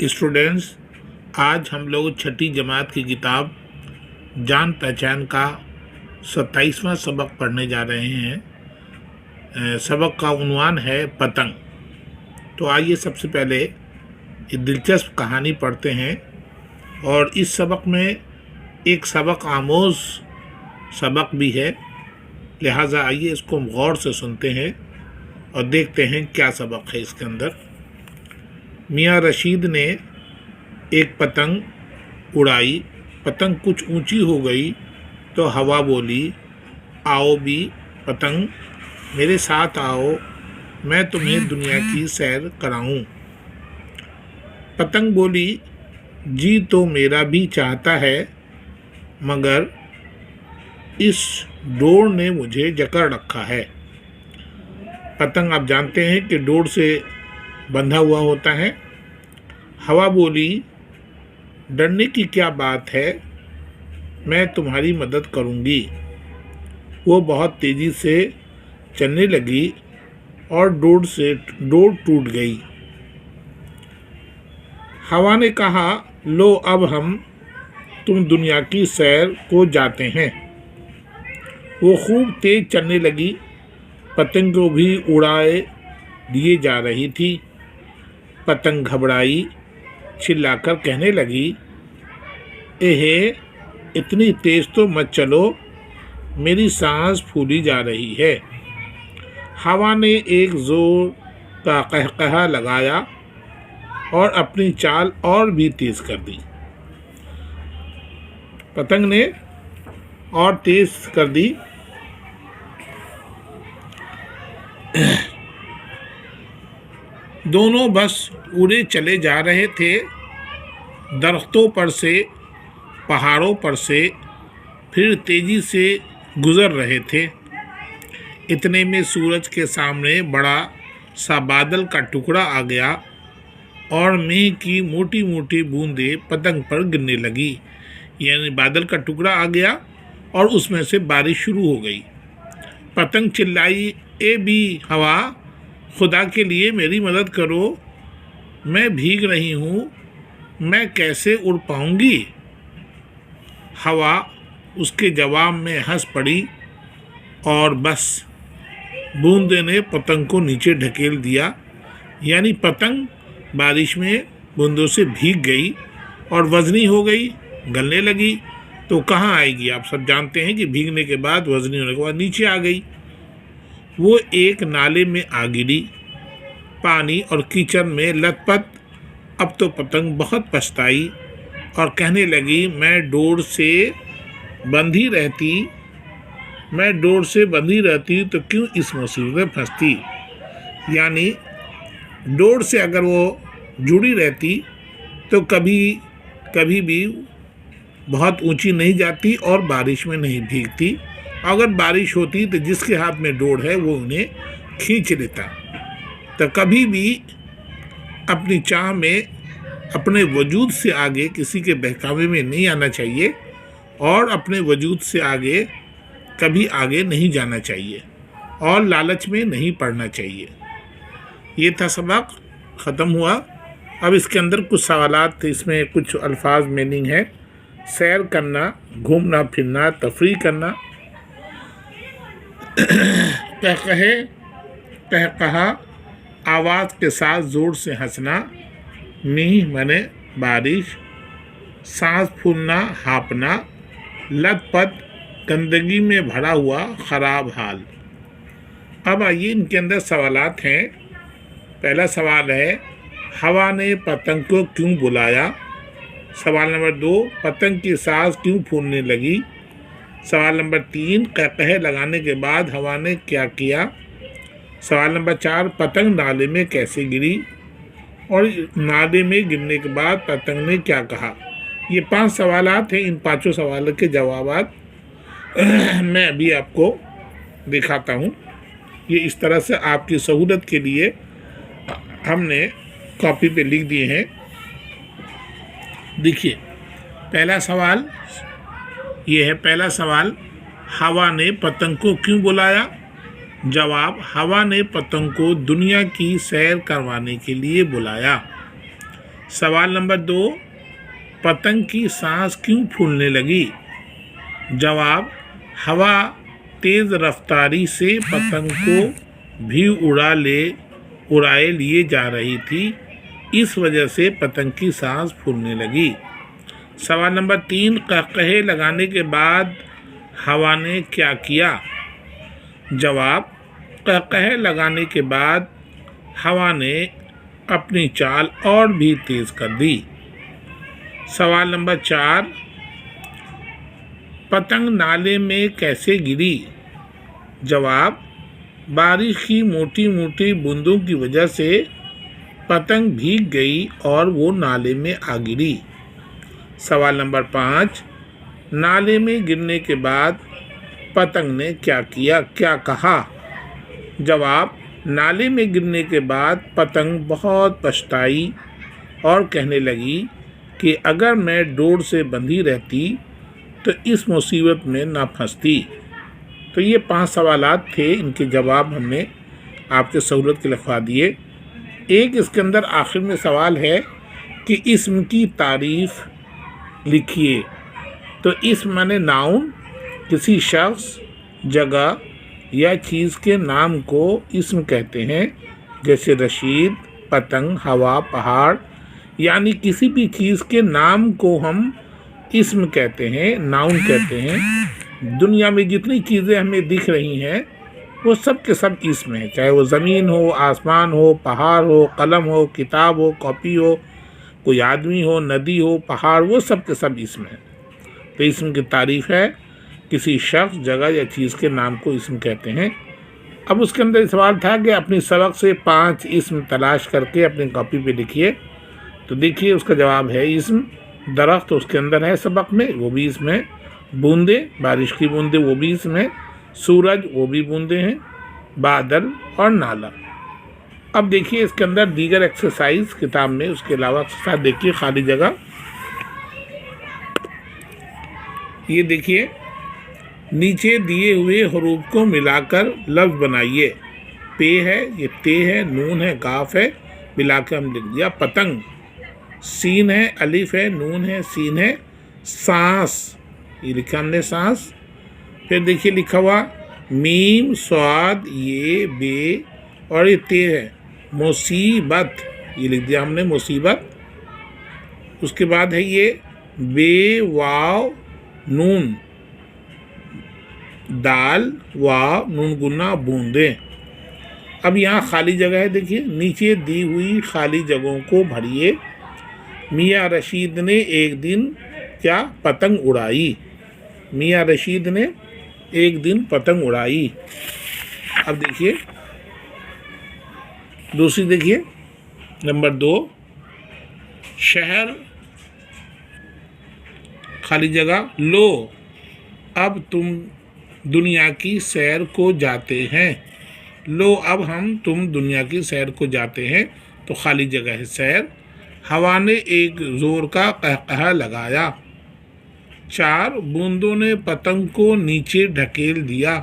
Students, आज हम लोग छठी जमात की किताब जान पहचान का 27वां सबक पढ़ने जा रहे हैं। सबक का उन्वान है पतंग। तो आइए सबसे पहले एक दिलचस्प कहानी पढ़ते हैं और इस सबक में एक सबक आमोज सबक भी है, लिहाजा आइए इसको गौर से सुनते हैं और देखते हैं क्या सबक है इसके अंदर। मियाँ रशीद ने एक पतंग उड़ाई। पतंग कुछ ऊंची हो गई तो हवा बोली, आओ भी पतंग, मेरे साथ आओ, मैं तुम्हें दुनिया की सैर कराऊं। पतंग बोली, जी तो मेरा भी चाहता है, मगर इस डोर ने मुझे जकड़ रखा है। पतंग आप जानते हैं कि डोर से बंधा हुआ होता है। हवा बोली, डरने की क्या बात है, मैं तुम्हारी मदद करूंगी। वो बहुत तेजी से चलने लगी और डोर टूट गई। हवा ने कहा, लो अब हम तुम दुनिया की सैर को जाते हैं। वो खूब तेज चलने लगी, पतंग को भी उड़ाए दिए जा रही थी। पतंग घबराई, चिल्लाकर कहने लगी, एहे, इतनी तेज तो मत चलो, मेरी सांस फूली जा रही है। हवा ने एक जोर का कहकहा लगाया और अपनी चाल और भी तेज कर दी। पतंग ने और तेज कर दी। दोनों बस उड़े चले जा रहे थे, दरख्तों पर से, पहाड़ों पर से, फिर तेजी से गुजर रहे थे। इतने में सूरज के सामने बड़ा सा बादल का टुकड़ा आ गया और मेघ की मोटी मोटी बूंदें पतंग पर गिरने लगी। यानी बादल का टुकड़ा आ गया और उसमें से बारिश शुरू हो गई। पतंग चिल्लाई, ए भी हवा, खुदा के लिए मेरी मदद करो, मैं भीग रही हूँ, मैं कैसे उड़ पाऊंगी। हवा उसके जवाब में हंस पड़ी और बस बूंदे ने पतंग को नीचे ढकेल दिया। यानी पतंग बारिश में बूंदों से भीग गई और वजनी हो गई, गलने लगी। तो कहाँ आएगी, आप सब जानते हैं कि भीगने के बाद, वजनी होने के बाद नीचे आ गई। वो एक नाले में आ गिरी, पानी और कीचड़ में लथपथ। अब तो पतंग बहुत पछताई और कहने लगी, मैं डोर से बंधी रहती तो क्यों इस मुसीबत में फंसती। यानी डोर से अगर वो जुड़ी रहती तो कभी भी बहुत ऊंची नहीं जाती और बारिश में नहीं भीगती। अगर बारिश होती तो जिसके हाथ में डोर है वो उन्हें खींच लेता। तो कभी भी अपनी चाह में, अपने वजूद से आगे किसी के बहकावे में नहीं आना चाहिए और अपने वजूद से आगे कभी आगे नहीं जाना चाहिए और लालच में नहीं पड़ना चाहिए। ये था सबक, ख़त्म हुआ। अब इसके अंदर कुछ सवालात थे, इसमें कुछ अल्फाज मीनिंग है। सैर करना, घूमना फिरना, तफरीह करना। कहकहा, आवाज़ के साथ ज़ोर से हंसना। मींह माने बारिश। सांस फूलना, हाँपना। लथपथ, गंदगी में भरा हुआ खराब हाल। अब आइए इनके अंदर सवालात हैं। पहला सवाल है, हवा ने पतंग को क्यों बुलाया। सवाल नंबर 2, पतंग की सांस क्यों फूलने लगी। सवाल नंबर 3, कहकहे लगाने के बाद हवा ने क्या किया। सवाल नंबर 4, पतंग नाले में कैसे गिरी और नाले में गिरने के बाद पतंग ने क्या कहा। ये 5 सवालात हैं। इन 5 सवालों के जवाब मैं अभी आपको दिखाता हूँ। ये इस तरह से आपकी सहूलत के लिए हमने कॉपी पे लिख दिए हैं। देखिए, पहला सवाल ये है। पहला सवाल, हवा ने पतंग को क्यों बुलाया। जवाब, हवा ने पतंग को दुनिया की सैर करवाने के लिए बुलाया। सवाल नंबर 2, पतंग की सांस क्यों फूलने लगी? जवाब, हवा तेज रफ्तारी से पतंग को भी उड़ाए लिए जा रही थी, इस वजह से पतंग की सांस फूलने लगी। सवाल नंबर 3, कहकहे लगाने के बाद हवा ने क्या किया? जवाब, कहकहे लगाने के बाद हवा ने अपनी चाल और भी तेज कर दी। सवाल नंबर 4, पतंग नाले में कैसे गिरी? जवाब, बारिश की मोटी मोटी बूंदों की वजह से पतंग भीग गई और वो नाले में आ गिरी। सवाल नंबर 5, नाले में गिरने के बाद पतंग ने क्या किया, क्या कहा? जवाब, नाले में गिरने के बाद पतंग बहुत पछताई और कहने लगी कि अगर मैं डोर से बंधी रहती तो इस मुसीबत में ना फंसती। तो ये 5 सवालात थे, इनके जवाब हमने आपके सहूलत के लिखवा दिए। एक इसके अंदर आखिर में सवाल है कि इस्म की तारीफ लिखिए। तो इस्म माने नाउन, किसी शख्स, जगह या चीज़ के नाम को इस्म कहते हैं, जैसे रशीद, पतंग, हवा, पहाड़, यानी किसी भी चीज़ के नाम को हम इस्म कहते हैं, नाउन कहते हैं। दुनिया में जितनी चीज़ें हमें दिख रही हैं वो सब के सब इस्म हैं, चाहे वो ज़मीन हो, आसमान हो, पहाड़ हो, कलम हो, किताब हो, कॉपी हो, कोई आदमी हो, नदी हो, पहाड़, वो सब के सब इस्म हैं। तो इस्म की तारीफ़ है, किसी शख्स, जगह या चीज़ के नाम को इस्म कहते हैं। अब उसके अंदर सवाल था कि अपनी सबक से 5 इस्म तलाश करके अपनी कॉपी पे लिखिए। तो देखिए उसका जवाब है इस्म। दरख्त उसके अंदर है सबक में, वो भी इस्म है। बूंदे, बारिश की बूंदे, वो भी इस्म है। सूरज, वो भी बूंदे हैं। बादल और नाला। अब देखिए इसके अंदर दीगर एक्सरसाइज किताब में, उसके अलावा एक्सरसाइज देखिए, खाली जगह। ये देखिए, नीचे दिए हुए हरूफ को मिलाकर लफ्ज़ बनाइए। पे है, ये ते है, नून है, काफ है, मिलाकर हम लिख दिया पतंग। सीन है, अलिफ है, नून है, सीन है। सांस, ये लिखा हमने सांस। फिर देखिए लिखा हुआ मीम, स्वाद, ये, बे और ये ते है, मुसीबत, ये लिख दिया हमने मुसीबत। उसके बाद है ये बे, वाव, नून, दाल, वाव, नून गुना, बूंदे। अब यहाँ खाली जगह है, देखिए नीचे दी हुई खाली जगहों को भरिए। मियाँ रशीद ने एक दिन क्या पतंग उड़ाई? मियाँ रशीद ने एक दिन पतंग उड़ाई। अब देखिए दूसरी, देखिए नंबर 2, शहर, खाली जगह, लो अब तुम दुनिया की सैर को जाते हैं। लो अब तुम दुनिया की सैर को जाते हैं, तो खाली जगह है सैर। हवा ने एक जोर का कहकहा लगाया। 4, बूंदों ने पतंग को नीचे ढकेल दिया।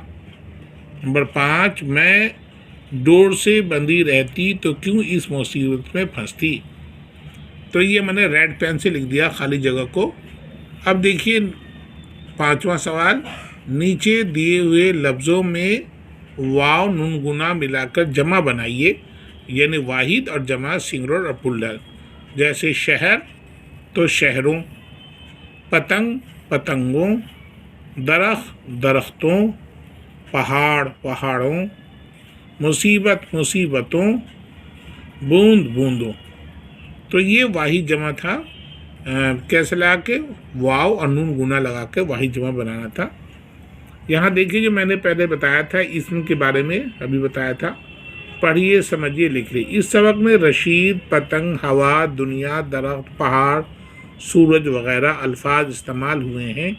नंबर 5, मैं डोर से बंधी रहती तो क्यों इस मुसीबत में फंसती। तो ये मैंने रेड पेन से लिख दिया खाली जगह को। अब देखिए 5वां सवाल, नीचे दिए हुए लफ्ज़ों में वाव, नून गुना मिलाकर जमा बनाइए, यानी वाहिद और जमा सिंगुलर और प्लूरल। जैसे शहर तो शहरों, पतंग पतंगों, दरख्त दरख्तों, पहाड़ पहाड़ों, मुसीबत मुसीबतों, बूंद बूंदों। तो ये वाहिद जमा था। कैसे लगा के? वाव और नून गुना लगा के वाहिद जमा बनाना था। यहाँ देखिए जो मैंने पहले बताया था इसम के बारे में, अभी बताया था, पढ़िए, समझिए, लिखिए। इस सबक में रशीद, पतंग, हवा, दुनिया, दरख्त, पहाड़, सूरज वगैरह अल्फाज इस्तेमाल हुए हैं।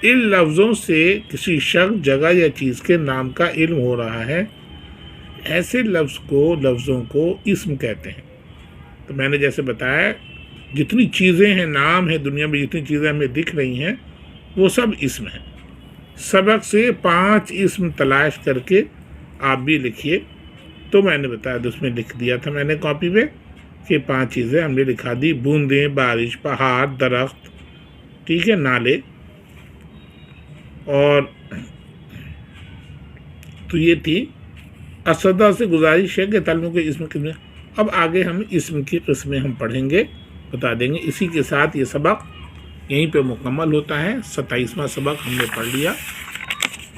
इन लफ्ज़ों से किसी शख्स, जगह या चीज़ के नाम का इल्म हो रहा है। ऐसे लफ्ज़ों को इस्म कहते हैं। तो मैंने जैसे बताया, जितनी चीज़ें हैं, नाम है, दुनिया में जितनी चीज़ें हमें दिख रही हैं, वो सब इस्म हैं। सबक से 5 इस्म तलाश करके आप भी लिखिए। तो मैंने बताया, तो उसमें लिख दिया था मैंने कॉपी पे। ये 5 चीज़ें हमने लिखा दी, बूंदें, बारिश, पहाड़, दरख्त, ठीक है, नाले। और तो ये थी असदा से गुजारिश है कि तालिम के इसम किस्में। अब आगे हम इसम की किस्में हम पढ़ेंगे, बता देंगे। इसी के साथ ये सबक यहीं पे मुकम्मल होता है। 27वां सबक हमने पढ़ लिया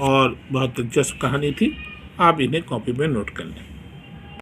और बहुत दिलचस्प कहानी थी। आप इन्हें कॉपी में नोट कर लें।